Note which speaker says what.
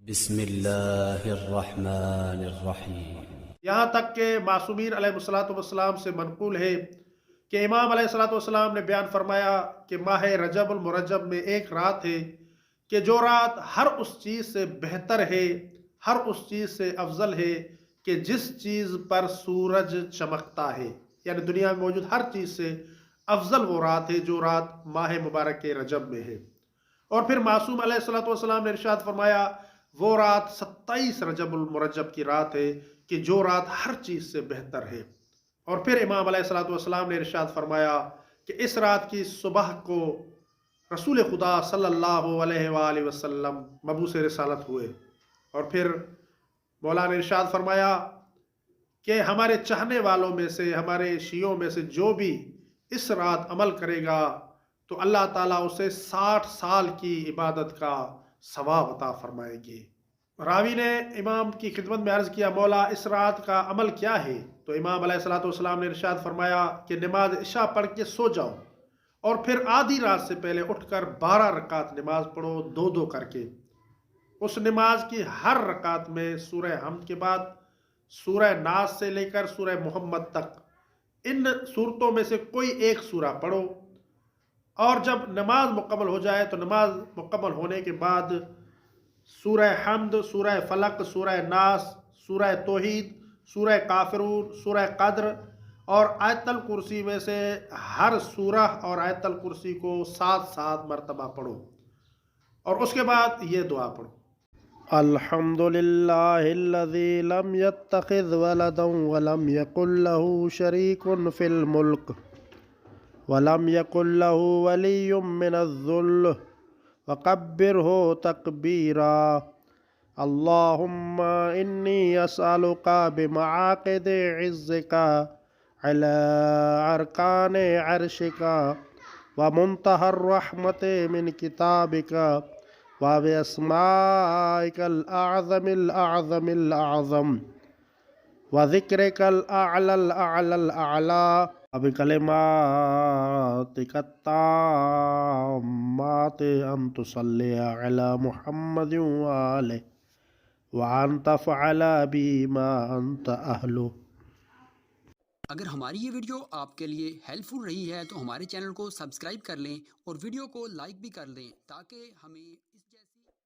Speaker 1: بسم اللہ الرحمن الرحیم۔
Speaker 2: یہاں تک کہ معصومین علیہ السلام سے منقول ہے کہ امام علیہ السلام نے بیان فرمایا کہ ماہ رجب المرجب میں ایک رات ہے کہ جو رات ہر اس چیز سے بہتر ہے، ہر اس چیز سے افضل ہے کہ جس چیز پر سورج چمکتا ہے، یعنی دنیا میں موجود ہر چیز سے افضل وہ رات ہے جو رات ماہ مبارک کے رجب میں ہے۔ اور پھر معصوم علیہ السلام نے ارشاد فرمایا وہ رات 27 رجب المرجب کی رات ہے کہ جو رات ہر چیز سے بہتر ہے۔ اور پھر امام علیہ السلام نے ارشاد فرمایا کہ اس رات کی صبح کو رسول خدا صلی اللہ علیہ وآلہ وسلم مبعوث رسالت ہوئے۔ اور پھر مولا نے ارشاد فرمایا کہ ہمارے چاہنے والوں میں سے، ہمارے شیعوں میں سے جو بھی اس رات عمل کرے گا تو اللہ تعالیٰ اسے 60 سال کی عبادت کا ثواب عطا فرمائے گی۔ راوی نے امام کی خدمت میں عرض کیا مولا اس رات کا عمل کیا ہے؟ تو امام علیہ السلام نے ارشاد فرمایا کہ نماز عشاء پڑھ کے سو جاؤ اور پھر آدھی رات سے پہلے اٹھ کر 12 رکعت نماز پڑھو، دو دو کر کے۔ اس نماز کی ہر رکعت میں سورہ حمد کے بعد سورہ ناس سے لے کر سورہ محمد تک ان صورتوں میں سے کوئی ایک سورہ پڑھو، اور جب نماز مکمل ہو جائے تو نماز مکمل ہونے کے بعد سورہ حمد، سورہ فلق، سورہ ناس، سورہ توحید، سورہ کافرون، سورہ قدر اور آیت الکرسی میں سے ہر سورہ اور آیت الکرسی کو 7 مرتبہ پڑھو، اور اس کے بعد یہ دعا پڑھو: الحمد للہ الذی لم يتخذ ولدا ولم يكن له شریک فی الملک ولم يكن له ولی من الذل وکبرہ تکبیرا۔ اللہم انی اسألک بمعاقد عزک علی ارکان عرشک ومنتہى الرحمت من کتابک وباسمائک الاعظم الاعظم الاعظم وذکرک الاعلی الاعلی الاعلی وبکلماتک التامات ان تصلی علی محمد وآلہ وان تفعل بی ما انت اہلہ۔
Speaker 3: اگر ہماری یہ ویڈیو آپ کے لیے ہیلپ فل رہی ہے تو ہمارے چینل کو سبسکرائب کر لیں اور ویڈیو کو لائک بھی کر لیں تاکہ ہمیں